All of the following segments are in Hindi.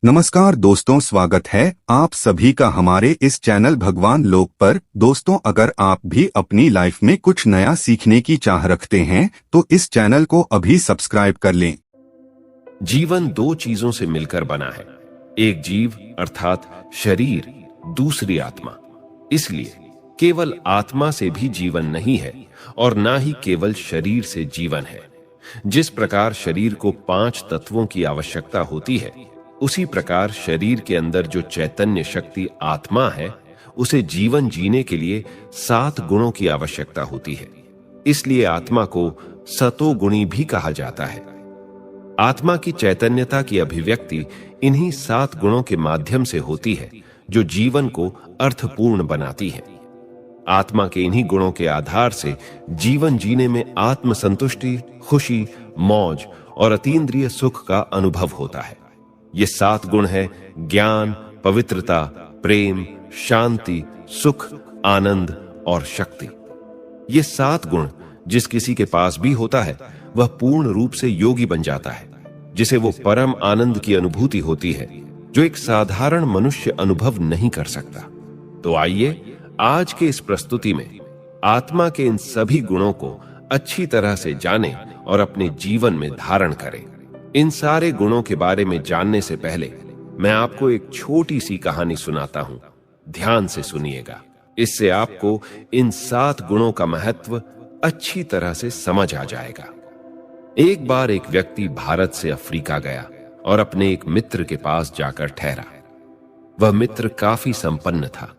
नमस्कार दोस्तों, स्वागत है आप सभी का हमारे इस चैनल भगवान लोक पर। दोस्तों, अगर आप भी अपनी लाइफ में कुछ नया सीखने की चाह रखते हैं तो इस चैनल को अभी सब्सक्राइब कर लें। जीवन दो चीजों से मिलकर बना है, एक जीव अर्थात शरीर, दूसरी आत्मा। इसलिए केवल आत्मा से भी जीवन नहीं है और ना ही केवल शरीर से जीवन है। जिस प्रकार शरीर को 5 तत्वों की आवश्यकता होती है, उसी प्रकार शरीर के अंदर जो चैतन्य शक्ति आत्मा है, उसे जीवन जीने के लिए 7 गुणों की आवश्यकता होती है। इसलिए आत्मा को सतोगुणी भी कहा जाता है। आत्मा की चैतन्यता की अभिव्यक्ति इन्हीं 7 गुणों के माध्यम से होती है, जो जीवन को अर्थपूर्ण बनाती है। आत्मा के इन्हीं गुणों के आधार से जीवन जीने में आत्मसंतुष्टि, खुशी, मौज और अतीन्द्रिय सुख का अनुभव होता है। ये 7 गुण है ज्ञान, पवित्रता, प्रेम, शांति, सुख, आनंद और शक्ति। ये 7 गुण जिस किसी के पास भी होता है, वह पूर्ण रूप से योगी बन जाता है, जिसे वो परम आनंद की अनुभूति होती है, जो एक साधारण मनुष्य अनुभव नहीं कर सकता। तो आइए आज के इस प्रस्तुति में आत्मा के इन सभी गुणों को अच्छी तरह से जानें और अपने जीवन में धारण करें। इन सारे गुणों के बारे में जानने से पहले मैं आपको एक छोटी सी कहानी सुनाता हूं। ध्यान से सुनिएगा, इससे आपको इन 7 गुणों का महत्व अच्छी तरह से समझ आ जाएगा। एक बार एक व्यक्ति भारत से अफ्रीका गया और अपने एक मित्र के पास जाकर ठहरा। वह मित्र काफी संपन्न था।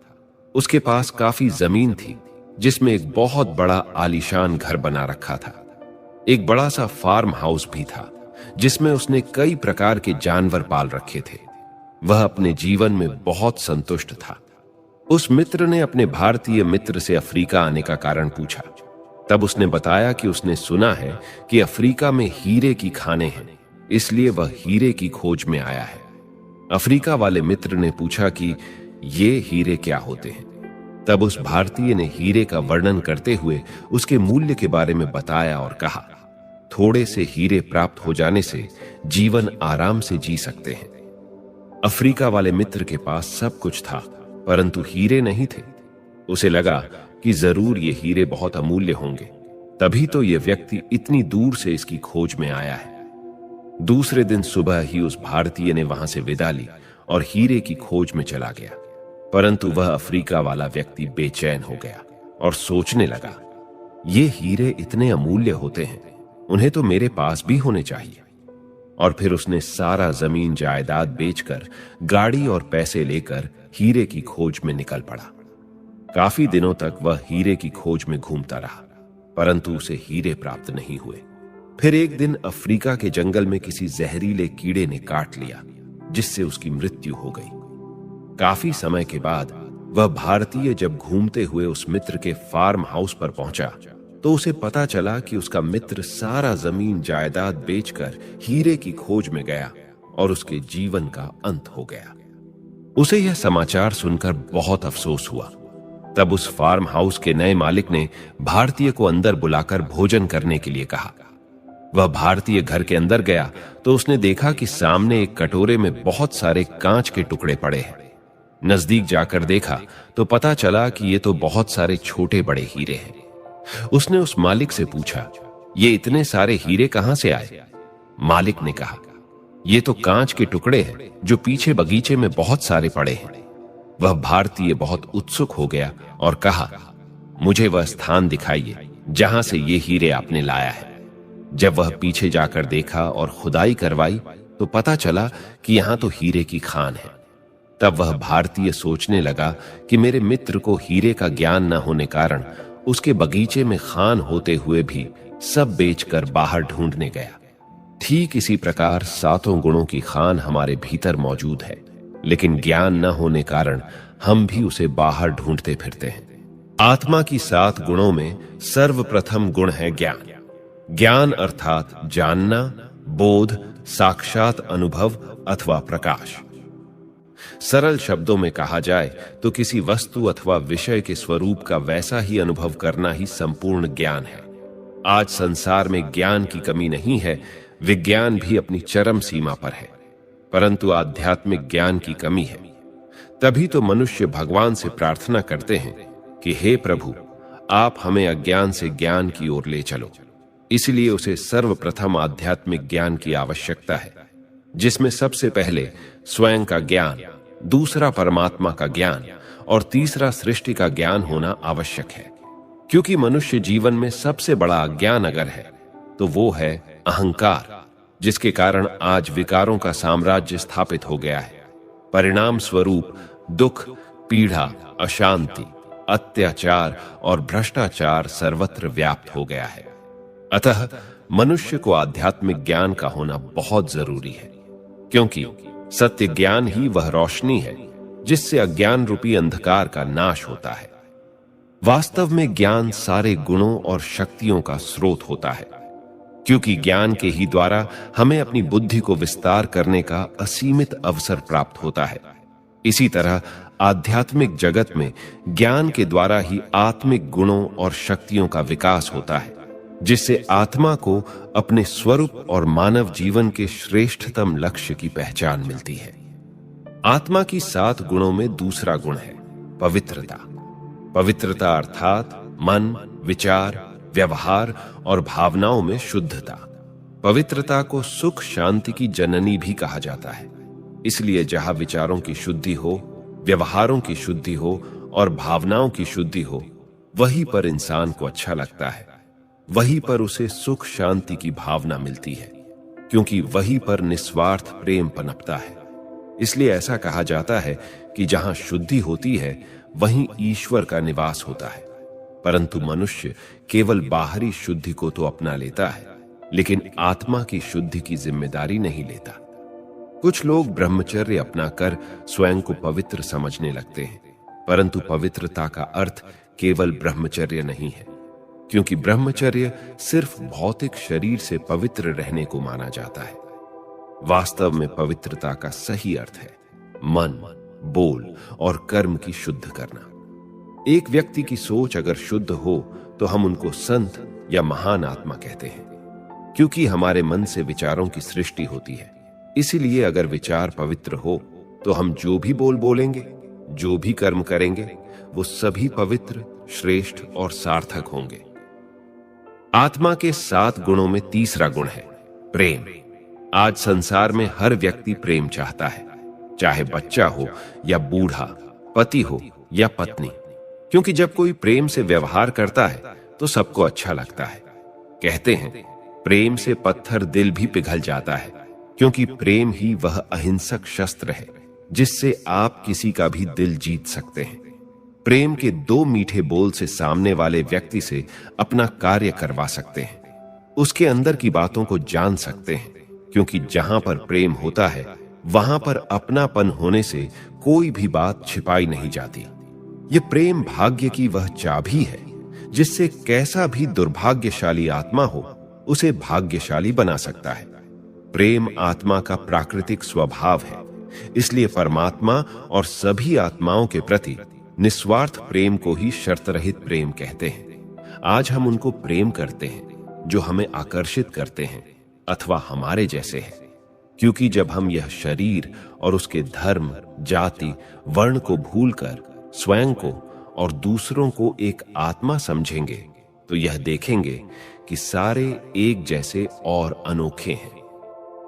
उसके पास काफी जमीन थी, जिसमें एक बहुत बड़ा आलीशान घर बना रखा था। एक बड़ा सा फार्म हाउस भी था, जिसमें उसने कई प्रकार के जानवर पाल रखे थे। वह अपने जीवन में बहुत संतुष्ट था। उस मित्र ने अपने भारतीय मित्र से अफ्रीका आने का कारण पूछा। तब उसने बताया कि उसने सुना है कि अफ्रीका में हीरे की खानें हैं, इसलिए वह हीरे की खोज में आया है। अफ्रीका वाले मित्र ने पूछा कि ये हीरे क्या होते हैं। तब उस भारतीय ने हीरे का वर्णन करते हुए उसके मूल्य के बारे में बताया और कहा, थोड़े से हीरे प्राप्त हो जाने से जीवन आराम से जी सकते हैं। अफ्रीका वाले मित्र के पास सब कुछ था, परंतु हीरे नहीं थे। उसे लगा कि जरूर ये हीरे बहुत अमूल्य होंगे, तभी तो ये व्यक्ति इतनी दूर से इसकी खोज में आया है। दूसरे दिन सुबह ही उस भारतीय ने वहां से विदा ली और हीरे की खोज में चला गया। परंतु वह अफ्रीका वाला व्यक्ति बेचैन हो गया और सोचने लगा, ये हीरे इतने अमूल्य होते हैं, उन्हें तो मेरे पास भी होने चाहिए। और फिर उसने सारा जमीन जायदाद बेचकर गाड़ी और पैसे लेकर हीरे की खोज में निकल पड़ा। काफी दिनों तक वह हीरे की खोज में घूमता रहा, परंतु उसे हीरे प्राप्त नहीं हुए। फिर एक दिन अफ्रीका के जंगल में किसी जहरीले कीड़े ने काट लिया, जिससे उसकी मृत्यु हो गई। काफी समय के बाद वह भारतीय जब घूमते हुए उस मित्र के फार्म हाउस पर पहुंचा, तो उसे पता चला कि उसका मित्र सारा जमीन जायदाद बेचकर हीरे की खोज में गया और उसके जीवन का अंत हो गया। उसे यह समाचार सुनकर बहुत अफसोस हुआ। तब उस फार्म हाउस के नए मालिक ने भारतीय को अंदर बुलाकर भोजन करने के लिए कहा। वह भारतीय घर के अंदर गया तो उसने देखा कि सामने एक कटोरे में बहुत सारे कांच के टुकड़े पड़े हैं। नजदीक जाकर देखा तो पता चला कि ये तो बहुत सारे छोटे बड़े हीरे हैं। उसने उस मालिक से पूछा, ये इतने सारे हीरे कहां से आए? मालिक ने कहा, ये तो कांच के टुकड़े हैं जो पीछे बगीचे में बहुत सारे पड़े हैं। वह भारतीय बहुत उत्सुक हो गया और कहा, मुझे वह स्थान दिखाइए जहां से ये हीरे आपने लाया है। जब वह पीछे जाकर देखा और खुदाई करवाई तो पता चला कि यहां तो हीरे की खान है। तब वह भारतीय सोचने लगा कि मेरे मित्र को हीरे का ज्ञान न होने कारण उसके बगीचे में खान होते हुए भी सब बेचकर बाहर ढूंढने गया। ठीक इसी प्रकार 7 गुणों की खान हमारे भीतर मौजूद है, लेकिन ज्ञान न होने कारण हम भी उसे बाहर ढूंढते फिरते हैं। आत्मा की 7 गुणों में सर्वप्रथम गुण है ज्ञान। ज्ञान अर्थात जानना, बोध, साक्षात अनुभव अथवा प्रकाश। सरल शब्दों में कहा जाए तो किसी वस्तु अथवा विषय के स्वरूप का वैसा ही अनुभव करना ही संपूर्ण ज्ञान है। आज संसार में ज्ञान की कमी नहीं है, विज्ञान भी अपनी चरम सीमा पर है, परंतु आध्यात्मिक ज्ञान की कमी है। तभी तो मनुष्य भगवान से प्रार्थना करते हैं कि हे प्रभु, आप हमें अज्ञान से ज्ञान की ओर ले चलो। इसलिए उसे सर्वप्रथम आध्यात्मिक ज्ञान की आवश्यकता है, जिसमें सबसे पहले स्वयं का ज्ञान, दूसरा परमात्मा का ज्ञान और तीसरा सृष्टि का ज्ञान होना आवश्यक है। क्योंकि मनुष्य जीवन में सबसे बड़ा अज्ञान अगर है तो वो है अहंकार, जिसके कारण आज विकारों का साम्राज्य स्थापित हो गया है। परिणाम स्वरूप दुख, पीड़ा, अशांति, अत्याचार और भ्रष्टाचार सर्वत्र व्याप्त हो गया है। अतः मनुष्य को आध्यात्मिक ज्ञान का होना बहुत जरूरी है, क्योंकि सत्य ज्ञान ही वह रोशनी है जिससे अज्ञान रूपी अंधकार का नाश होता है। वास्तव में ज्ञान सारे गुणों और शक्तियों का स्रोत होता है, क्योंकि ज्ञान के ही द्वारा हमें अपनी बुद्धि को विस्तार करने का असीमित अवसर प्राप्त होता है। इसी तरह आध्यात्मिक जगत में ज्ञान के द्वारा ही आत्मिक गुणों और शक्तियों का विकास होता है, जिससे आत्मा को अपने स्वरूप और मानव जीवन के श्रेष्ठतम लक्ष्य की पहचान मिलती है। आत्मा की 7 गुणों में दूसरा गुण है पवित्रता। पवित्रता अर्थात मन, विचार, व्यवहार और भावनाओं में शुद्धता। पवित्रता को सुख शांति की जननी भी कहा जाता है। इसलिए जहां विचारों की शुद्धि हो, व्यवहारों की शुद्धि हो और भावनाओं की शुद्धि हो, वहीं पर इंसान को अच्छा लगता है, वहीं पर उसे सुख शांति की भावना मिलती है, क्योंकि वहीं पर निस्वार्थ प्रेम पनपता है। इसलिए ऐसा कहा जाता है कि जहां शुद्धि होती है वहीं ईश्वर का निवास होता है। परंतु मनुष्य केवल बाहरी शुद्धि को तो अपना लेता है, लेकिन आत्मा की शुद्धि की जिम्मेदारी नहीं लेता। कुछ लोग ब्रह्मचर्य अपनाकर स्वयं को पवित्र समझने लगते हैं, परंतु पवित्रता का अर्थ केवल ब्रह्मचर्य नहीं है, क्योंकि ब्रह्मचर्य सिर्फ भौतिक शरीर से पवित्र रहने को माना जाता है। वास्तव में पवित्रता का सही अर्थ है मन, बोल और कर्म की शुद्ध करना। एक व्यक्ति की सोच अगर शुद्ध हो तो हम उनको संत या महान आत्मा कहते हैं, क्योंकि हमारे मन से विचारों की सृष्टि होती है। इसीलिए अगर विचार पवित्र हो तो हम जो भी बोल बोलेंगे, जो भी कर्म करेंगे, वो सभी पवित्र, श्रेष्ठ और सार्थक होंगे। आत्मा के 7 गुणों में तीसरा गुण है प्रेम। आज संसार में हर व्यक्ति प्रेम चाहता है, चाहे बच्चा हो या बूढ़ा, पति हो या पत्नी, क्योंकि जब कोई प्रेम से व्यवहार करता है तो सबको अच्छा लगता है। कहते हैं प्रेम से पत्थर दिल भी पिघल जाता है, क्योंकि प्रेम ही वह अहिंसक शस्त्र है जिससे आप किसी का भी दिल जीत सकते हैं। प्रेम के 2 मीठे बोल से सामने वाले व्यक्ति से अपना कार्य करवा सकते हैं, उसके अंदर की बातों को जान सकते हैं, क्योंकि जहां पर प्रेम होता है वहां पर अपनापन होने से कोई भी बात छिपाई नहीं जाती। ये प्रेम भाग्य की वह चाबी है जिससे कैसा भी दुर्भाग्यशाली आत्मा हो उसे भाग्यशाली बना सकता है। प्रेम आत्मा का प्राकृतिक स्वभाव है, इसलिए परमात्मा और सभी आत्माओं के प्रति निस्वार्थ प्रेम को ही शर्त रहित प्रेम कहते हैं। आज हम उनको प्रेम करते हैं जो हमें आकर्षित करते हैं अथवा हमारे जैसे हैं, क्योंकि जब हम यह शरीर और उसके धर्म, जाति, वर्ण को भूलकर स्वयं को और दूसरों को एक आत्मा समझेंगे तो यह देखेंगे कि सारे एक जैसे और अनोखे हैं।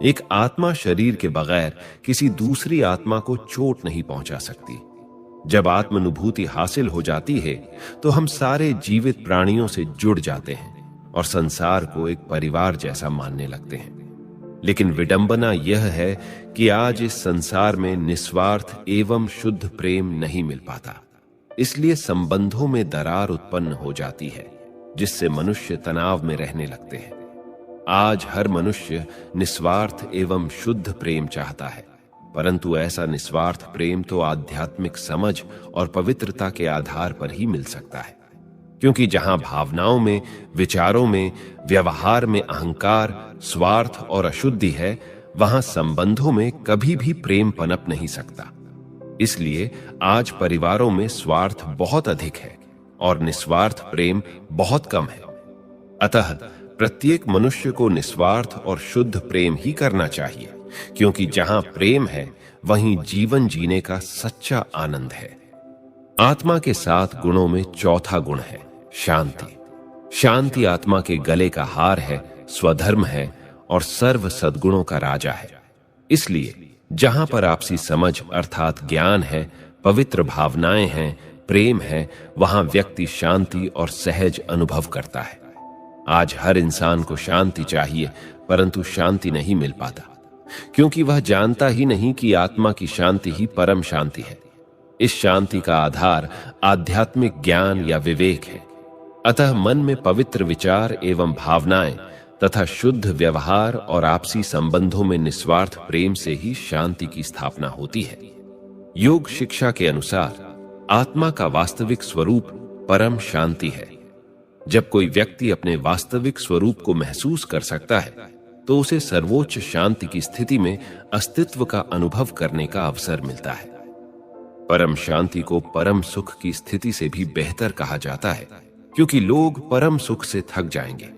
एक आत्मा शरीर के बगैर किसी दूसरी आत्मा को चोट नहीं पहुंचा सकती। जब आत्मानुभूति हासिल हो जाती है तो हम सारे जीवित प्राणियों से जुड़ जाते हैं और संसार को एक परिवार जैसा मानने लगते हैं। लेकिन विडंबना यह है कि आज इस संसार में निस्वार्थ एवं शुद्ध प्रेम नहीं मिल पाता। इसलिए संबंधों में दरार उत्पन्न हो जाती है, जिससे मनुष्य तनाव में रहने लगते हैं। आज हर मनुष्य निस्वार्थ एवं शुद्ध प्रेम चाहता है, परंतु ऐसा निस्वार्थ प्रेम तो आध्यात्मिक समझ और पवित्रता के आधार पर ही मिल सकता है, क्योंकि जहां भावनाओं में, विचारों में, व्यवहार में अहंकार, स्वार्थ और अशुद्धि है, वहां संबंधों में कभी भी प्रेम पनप नहीं सकता। इसलिए आज परिवारों में स्वार्थ बहुत अधिक है और निस्वार्थ प्रेम बहुत कम है। अतः प्रत्येक मनुष्य को निस्वार्थ और शुद्ध प्रेम ही करना चाहिए, क्योंकि जहां प्रेम है वहीं जीवन जीने का सच्चा आनंद है। आत्मा के 7 गुणों में चौथा गुण है शांति। शांति आत्मा के गले का हार है, स्वधर्म है और सर्व सद्गुणों का राजा है। इसलिए जहां पर आपसी समझ अर्थात ज्ञान है, पवित्र भावनाएं हैं, प्रेम है, वहां व्यक्ति शांति और सहज अनुभव करता है। आज हर इंसान को शांति चाहिए, परंतु शांति नहीं मिल पाता, क्योंकि वह जानता ही नहीं कि आत्मा की शांति ही परम शांति है। इस शांति का आधार आध्यात्मिक ज्ञान या विवेक है। अतः मन में पवित्र विचार एवं भावनाएं तथा शुद्ध व्यवहार और आपसी संबंधों में निस्वार्थ प्रेम से ही शांति की स्थापना होती है। योग शिक्षा के अनुसार आत्मा का वास्तविक स्वरूप परम शांति है। जब कोई व्यक्ति अपने वास्तविक स्वरूप को महसूस कर सकता है तो उसे सर्वोच्च शांति की स्थिति में अस्तित्व का अनुभव करने का अवसर मिलता है। परम शांति को परम सुख की स्थिति से भी बेहतर कहा जाता है, क्योंकि लोग परम सुख से थक जाएंगे,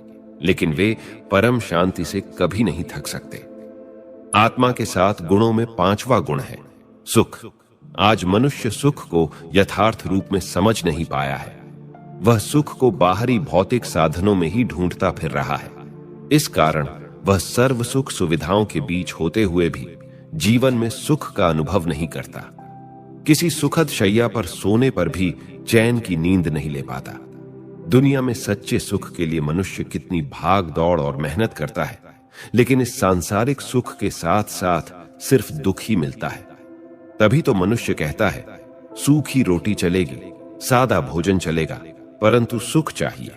लेकिन वे परम शांति से कभी नहीं थक सकते। आत्मा के 7 गुणों में 5वां गुण है सुख। आज मनुष्य सुख को यथार्थ रूप में समझ नहीं पाया है। वह सुख को बाहरी भौतिक साधनों में ही ढूंढता फिर रहा है। इस कारण वह सर्व सुख सुविधाओं के बीच होते हुए भी जीवन में सुख का अनुभव नहीं करता। किसी सुखद शैया पर सोने पर भी चैन की नींद नहीं ले पाता। दुनिया में सच्चे सुख के लिए मनुष्य कितनी भाग दौड़ और मेहनत करता है, लेकिन इस सांसारिक सुख के साथ साथ सिर्फ दुख ही मिलता है। तभी तो मनुष्य कहता है सूखी रोटी चलेगी, सादा भोजन चलेगा, परंतु सुख चाहिए।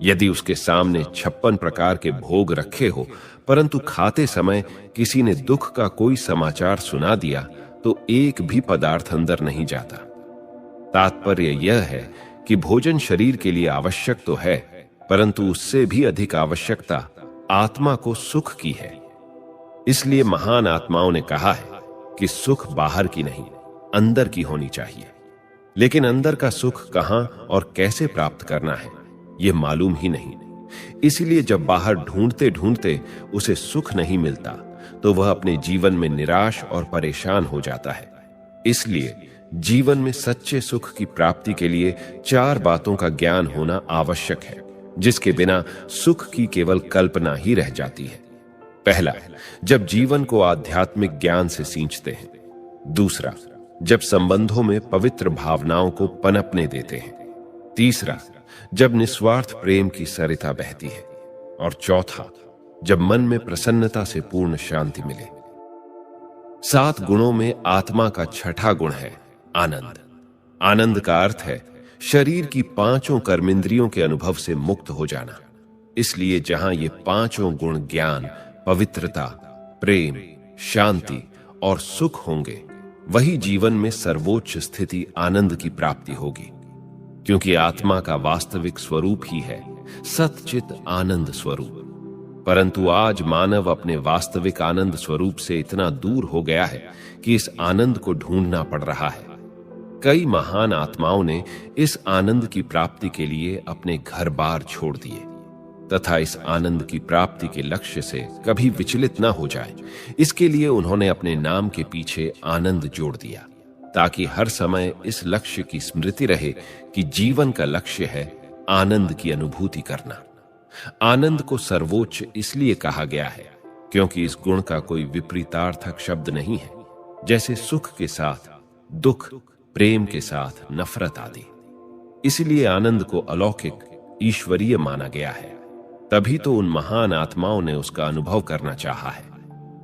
यदि उसके सामने 56 प्रकार के भोग रखे हो, परंतु खाते समय किसी ने दुख का कोई समाचार सुना दिया तो एक भी पदार्थ अंदर नहीं जाता। तात्पर्य यह है कि भोजन शरीर के लिए आवश्यक तो है, परंतु उससे भी अधिक आवश्यकता आत्मा को सुख की है। इसलिए महान आत्माओं ने कहा है कि सुख बाहर की नहीं, अंदर की होनी चाहिए। लेकिन अंदर का सुख कहां और कैसे प्राप्त करना है, यह मालूम ही नहीं। इसलिए जब बाहर ढूंढते ढूंढते उसे सुख नहीं मिलता तो वह अपने जीवन में निराश और परेशान हो जाता है। इसलिए जीवन में सच्चे सुख की प्राप्ति के लिए 4 बातों का ज्ञान होना आवश्यक है, जिसके बिना सुख की केवल कल्पना ही रह जाती है। पहला, जब जीवन को आध्यात्मिक ज्ञान से सींचते हैं। दूसरा, जब संबंधों में पवित्र भावनाओं को पनपने देते हैं। तीसरा, जब निस्वार्थ प्रेम की सरिता बहती है। और चौथा, जब मन में प्रसन्नता से पूर्ण शांति मिले। 7 गुणों में आत्मा का 6ठा गुण है आनंद। आनंद का अर्थ है शरीर की 5 कर्मेंद्रियों के अनुभव से मुक्त हो जाना। इसलिए जहां ये 5 गुण ज्ञान, पवित्रता, प्रेम, शांति और सुख होंगे, वही जीवन में सर्वोच्च स्थिति आनंद की प्राप्ति होगी। क्योंकि आत्मा का वास्तविक स्वरूप ही है सच्चित आनंद स्वरूप। परंतु आज मानव अपने वास्तविक आनंद स्वरूप से इतना दूर हो गया है कि इस आनंद को ढूंढना पड़ रहा है। कई महान आत्माओं ने इस आनंद की प्राप्ति के लिए अपने घर बार छोड़ दिए तथा इस आनंद की प्राप्ति के लक्ष्य से कभी विचलित न हो जाए, इसके लिए उन्होंने अपने नाम के पीछे आनंद जोड़ दिया, ताकि हर समय इस लक्ष्य की स्मृति रहे कि जीवन का लक्ष्य है आनंद की अनुभूति करना। आनंद को सर्वोच्च इसलिए कहा गया है क्योंकि इस गुण का कोई विपरीतार्थक शब्द नहीं है, जैसे सुख के साथ दुख, प्रेम के साथ नफरत आदि। इसलिए आनंद को अलौकिक, ईश्वरीय माना गया है। तभी तो उन महान आत्माओं ने उसका अनुभव करना चाहा है।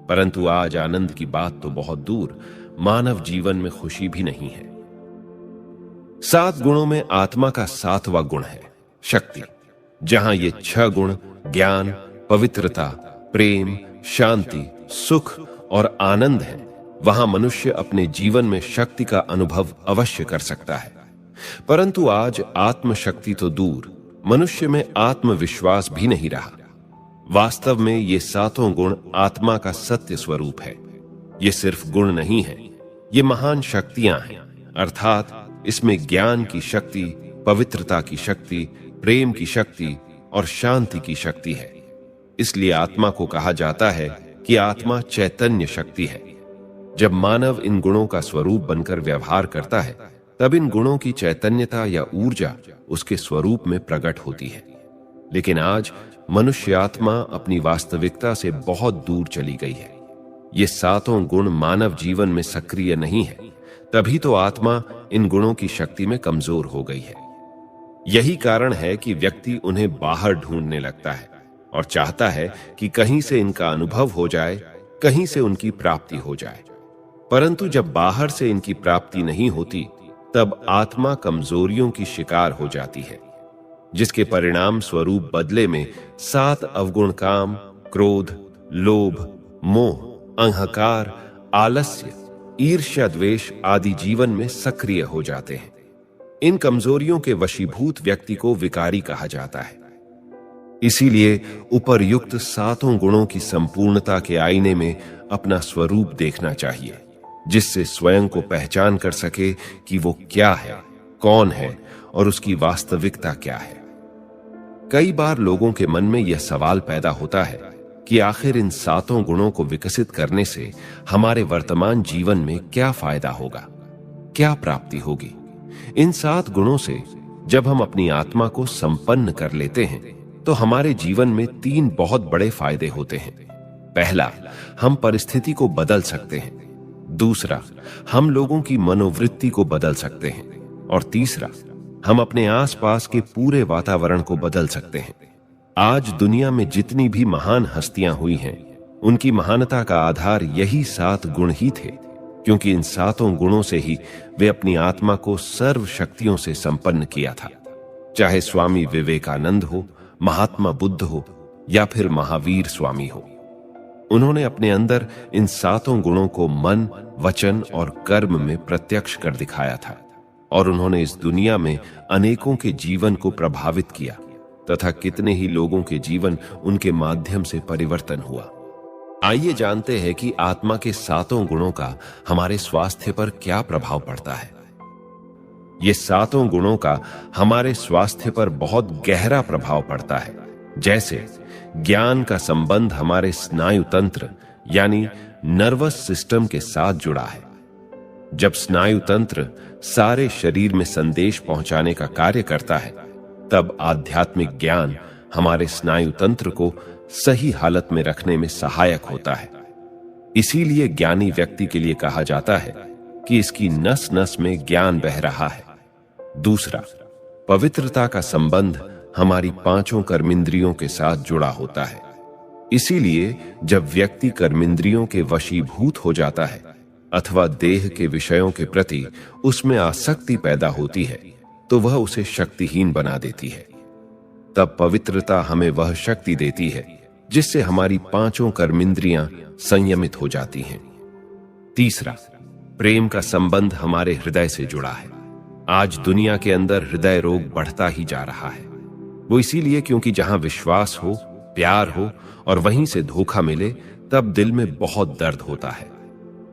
परंतु आज आनंद की बात तो बहुत दूर, मानव जीवन में खुशी भी नहीं है। 7 गुणों में आत्मा का 7वां गुण है शक्ति। जहां ये 6 गुण ज्ञान, पवित्रता, प्रेम, शांति, सुख और आनंद है, वहां मनुष्य अपने जीवन में शक्ति का अनुभव अवश्य कर सकता है। परंतु आज आत्मशक्ति तो दूर, मनुष्य में आत्मविश्वास भी नहीं रहा। वास्तव में ये 7 गुण आत्मा का सत्य स्वरूप है। ये सिर्फ गुण नहीं है, ये महान शक्तियां हैं। अर्थात इसमें ज्ञान की शक्ति, पवित्रता की शक्ति, प्रेम की शक्ति और शांति की शक्ति है। इसलिए आत्मा को कहा जाता है कि आत्मा चैतन्य शक्ति है। जब मानव इन गुणों का स्वरूप बनकर व्यवहार करता है, तब इन गुणों की चैतन्यता या ऊर्जा उसके स्वरूप में प्रकट होती है। लेकिन आज मनुष्य आत्मा अपनी वास्तविकता से बहुत दूर चली गई है। ये सातों गुण मानव जीवन में सक्रिय नहीं है, तभी तो आत्मा इन गुणों की शक्ति में कमजोर हो गई है। यही कारण है कि व्यक्ति उन्हें बाहर ढूंढने लगता है और चाहता है कि कहीं से इनका अनुभव हो जाए, कहीं से उनकी प्राप्ति हो जाए। परंतु जब बाहर से इनकी प्राप्ति नहीं होती, तब आत्मा कमजोरियों की शिकार हो जाती है, जिसके परिणाम स्वरूप बदले में 7 अवगुण काम, क्रोध, लोभ, मोह, अहंकार, आलस्य, ईर्ष्या, द्वेष आदि जीवन में सक्रिय हो जाते हैं। इन कमजोरियों के वशीभूत व्यक्ति को विकारी कहा जाता है। इसीलिए उपर्युक्त 7 गुणों की संपूर्णता के आईने में अपना स्वरूप देखना चाहिए, जिससे स्वयं को पहचान कर सके कि वो क्या है, कौन है और उसकी वास्तविकता क्या है। कई बार लोगों के मन में यह सवाल पैदा होता है कि आखिर इन 7 गुणों को विकसित करने से हमारे वर्तमान जीवन में क्या फायदा होगा, क्या प्राप्ति होगी। इन 7 गुणों से जब हम अपनी आत्मा को संपन्न कर लेते हैं, तो हमारे जीवन में 3 बहुत बड़े फायदे होते हैं। पहला, हम परिस्थिति को बदल सकते हैं। दूसरा, हम लोगों की मनोवृत्ति को बदल सकते हैं। और तीसरा, हम अपने आसपास के पूरे वातावरण को बदल सकते हैं। आज दुनिया में जितनी भी महान हस्तियां हुई हैं, उनकी महानता का आधार यही 7 गुण ही थे, क्योंकि इन 7 गुणों से ही वे अपनी आत्मा को सर्व शक्तियों से संपन्न किया था। चाहे स्वामी विवेकानंद हो, महात्मा बुद्ध हो या फिर महावीर स्वामी हो, उन्होंने अपने अंदर इन 7 गुणों को मन, वचन और कर्म में प्रत्यक्ष कर दिखाया था और उन्होंने इस दुनिया में अनेकों के जीवन को प्रभावित किया तथा कितने ही लोगों के जीवन उनके माध्यम से परिवर्तन हुआ। आइए जानते हैं कि आत्मा के 7 गुणों का हमारे स्वास्थ्य पर क्या प्रभाव पड़ता है। ये 7 गुणों का हमारे स्वास्थ्य पर बहुत गहरा प्रभाव पड़ता है। जैसे ज्ञान का संबंध हमारे स्नायु तंत्र यानी नर्वस सिस्टम के साथ जुड़ा है। जब स्नायु तंत्र सारे शरीर में संदेश पहुंचाने का कार्य करता है, तब आध्यात्मिक ज्ञान हमारे स्नायु तंत्र को सही हालत में रखने में सहायक होता है। इसीलिए ज्ञानी व्यक्ति के लिए कहा जाता है कि इसकी नस नस में ज्ञान बह रहा है। दूसरा, पवित्रता का संबंध हमारी 5 कर्मेंद्रियों के साथ जुड़ा होता है। इसीलिए जब व्यक्ति कर्मेंद्रियों के वशीभूत हो जाता है अथवा देह के विषयों के प्रति उसमें आसक्ति पैदा होती है, तो वह उसे शक्तिहीन बना देती है। तब पवित्रता हमें वह शक्ति देती है जिससे हमारी 5 कर्मेंद्रियां संयमित हो जाती हैं। तीसरा, प्रेम का संबंध हमारे हृदय से जुड़ा है। आज दुनिया के अंदर हृदय रोग बढ़ता ही जा रहा है। वो इसीलिए क्योंकि जहां विश्वास हो, प्यार हो और वहीं से धोखा मिले, तब दिल में बहुत दर्द होता है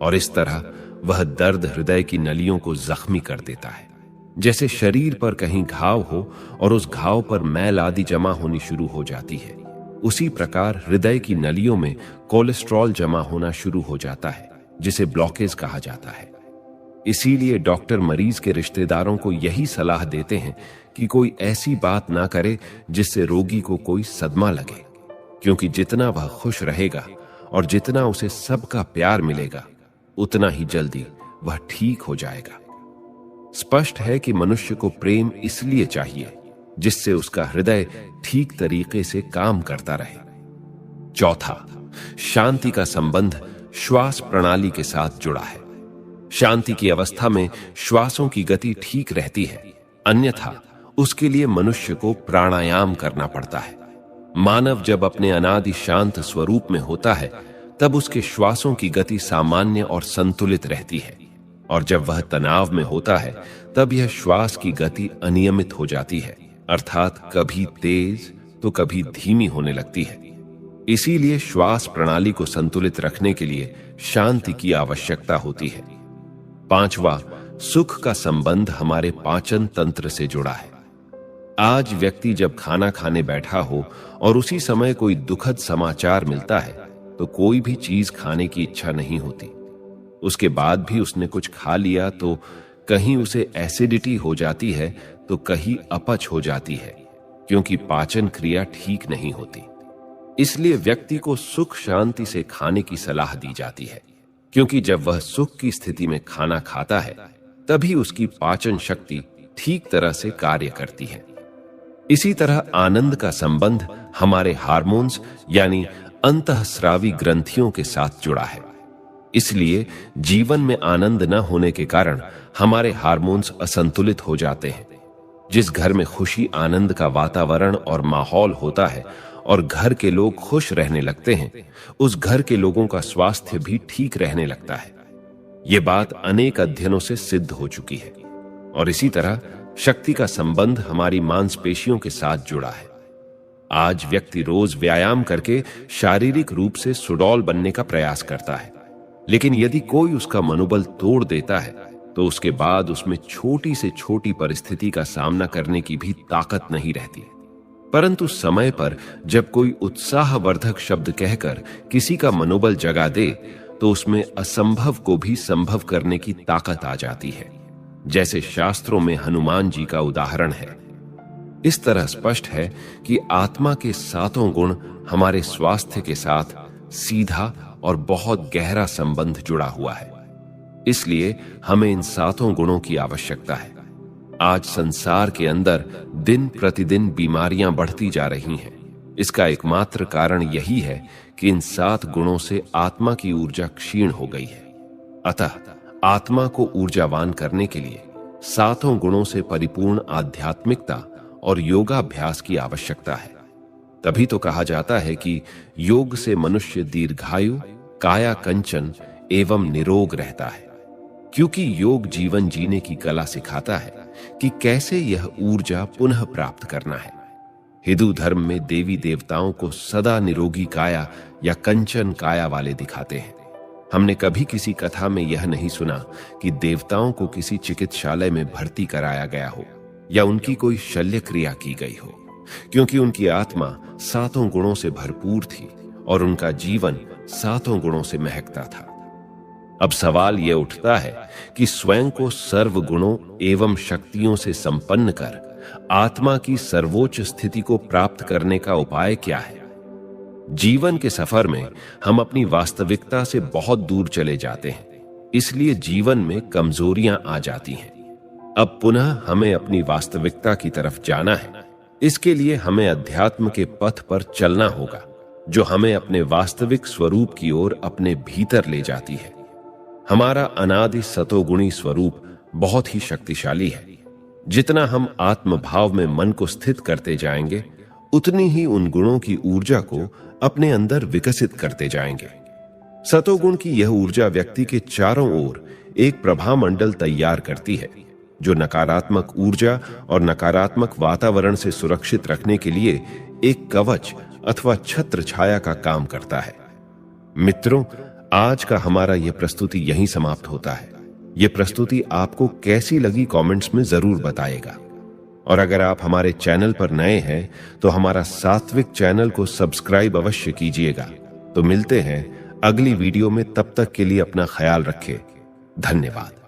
और इस तरह वह दर्द हृदय की नलियों को जख्मी कर देता है। जैसे शरीर पर कहीं घाव हो और उस घाव पर मैल आदि जमा होनी शुरू हो जाती है, उसी प्रकार हृदय की नलियों में कोलेस्ट्रॉल जमा होना शुरू हो जाता है, जिसे ब्लॉकेज कहा जाता है। इसीलिए डॉक्टर मरीज के रिश्तेदारों को यही सलाह देते हैं कि कोई ऐसी बात ना करे जिससे रोगी को कोई सदमा लगे, क्योंकि जितना वह खुश रहेगा और जितना उसे सबका प्यार मिलेगा, उतना ही जल्दी वह ठीक हो जाएगा। स्पष्ट है कि मनुष्य को प्रेम इसलिए चाहिए जिससे उसका हृदय ठीक तरीके से काम करता रहे। चौथा, शांति का संबंध श्वास प्रणाली के साथ जुड़ा है। शांति की अवस्था में श्वासों की गति ठीक रहती है, अन्यथा उसके लिए मनुष्य को प्राणायाम करना पड़ता है। मानव जब अपने अनादि शांत स्वरूप में होता है, तब उसके श्वासों की गति सामान्य और संतुलित रहती है, और जब वह तनाव में होता है, तब यह श्वास की गति अनियमित हो जाती है, अर्थात कभी तेज तो कभी धीमी होने लगती है। इसीलिए श्वास प्रणाली को संतुलित रखने के लिए शांति की आवश्यकता होती है। पांचवा, सुख का संबंध हमारे पाचन तंत्र से जुड़ा है। आज व्यक्ति जब खाना खाने बैठा हो और उसी समय कोई दुखद समाचार मिलता है, तो कोई भी चीज खाने की इच्छा नहीं होती। उसके बाद भी उसने कुछ खा लिया तो कहीं उसे एसिडिटी हो जाती है तो कहीं अपच हो जाती है, क्योंकि पाचन क्रिया ठीक नहीं होती। इसलिए व्यक्ति को सुख शांति से खाने की सलाह दी जाती है, क्योंकि जब वह सुख की स्थिति में खाना खाता है तभी उसकी पाचन शक्ति ठीक तरह से कार्य करती है। इसी तरह आनंद का संबंध हमारे हार्मोन्स यानी अंतःस्रावी ग्रंथियों के साथ जुड़ा है। इसलिए जीवन में आनंद न होने के कारण हमारे हार्मोन्स असंतुलित हो जाते हैं। जिस घर में खुशी आनंद का वातावरण और माहौल होता है और घर के लोग खुश रहने लगते हैं, उस घर के लोगों का स्वास्थ्य भी ठीक रहने लगता है। ये बात अनेक अध्ययनों से सिद्ध हो चुकी है। और इसी तरह शक्ति का संबंध हमारी मांसपेशियों के साथ जुड़ा है। आज व्यक्ति रोज व्यायाम करके शारीरिक रूप से सुडौल बनने का प्रयास करता है, लेकिन यदि कोई उसका मनोबल तोड़ देता है तो उसके बाद उसमें छोटी से छोटी परिस्थिति का सामना करने की भी ताकत नहीं रहती। परंतु समय पर जब कोई उत्साहवर्धक शब्द कहकर किसी का मनोबल जगा दे तो उसमें असंभव को भी संभव करने की ताकत आ जाती है, जैसे शास्त्रों में हनुमान जी का उदाहरण है। इस तरह स्पष्ट है कि आत्मा के सातों गुण हमारे स्वास्थ्य के साथ सीधा और बहुत गहरा संबंध जुड़ा हुआ है। इसलिए हमें इन सातों गुणों की आवश्यकता है। आज संसार के अंदर दिन प्रतिदिन बीमारियां बढ़ती जा रही हैं। इसका एकमात्र कारण यही है कि इन 7 गुणों से आत्मा की ऊर्जा क्षीण हो गई है। अतः आत्मा को ऊर्जावान करने के लिए 7 गुणों से परिपूर्ण आध्यात्मिकता और योगाभ्यास की आवश्यकता है। तभी तो कहा जाता है कि योग से मनुष्य दीर्घायु, काया कंचन एवं निरोग रहता है, क्योंकि योग जीवन जीने की कला सिखाता है कि कैसे यह ऊर्जा पुनः प्राप्त करना है। हिंदू धर्म में देवी देवताओं को सदा निरोगी काया या कंचन काया वाले दिखाते हैं। हमने कभी किसी कथा में यह नहीं सुना कि देवताओं को किसी चिकित्सालय में भर्ती कराया गया हो या उनकी कोई शल्य क्रिया की गई हो, क्योंकि उनकी आत्मा 7 गुणों से भरपूर थी और उनका जीवन 7 गुणों से महकता था। अब सवाल यह उठता है कि स्वयं को सर्व गुणों एवं शक्तियों से संपन्न कर आत्मा की सर्वोच्च स्थिति को प्राप्त करने का उपाय क्या है? जीवन के सफर में हम अपनी वास्तविकता से बहुत दूर चले जाते हैं, इसलिए जीवन में कमजोरियां आ जाती हैं। अब पुनः हमें अपनी वास्तविकता की तरफ जाना है। इसके लिए हमें अध्यात्म के पथ पर चलना होगा, जो हमें अपने वास्तविक स्वरूप की ओर अपने भीतर ले जाती है। हमारा अनादि सतोगुणी स्वरूप बहुत ही शक्तिशाली है। जितना हम आत्मभाव में मन को स्थित करते जाएंगे, उतनी ही उन गुणों की ऊर्जा को अपने अंदर विकसित करते जाएंगे। सतोगुण की यह ऊर्जा व्यक्ति के चारों ओर एक प्रभा मंडल तैयार करती है, जो नकारात्मक ऊर्जा और नकारात्मक वातावरण से सुरक्षित रखने के लिए एक कवच अथवा छत्र छाया का काम करता है। मित्रों, आज का हमारा यह प्रस्तुति यहीं समाप्त होता है। यह प्रस्तुति आपको कैसी लगी कमेंट्स में जरूर बताइएगा। और अगर आप हमारे चैनल पर नए हैं तो हमारा सात्विक चैनल को सब्सक्राइब अवश्य कीजिएगा। तो मिलते हैं अगली वीडियो में, तब तक के लिए अपना ख्याल रखें। धन्यवाद।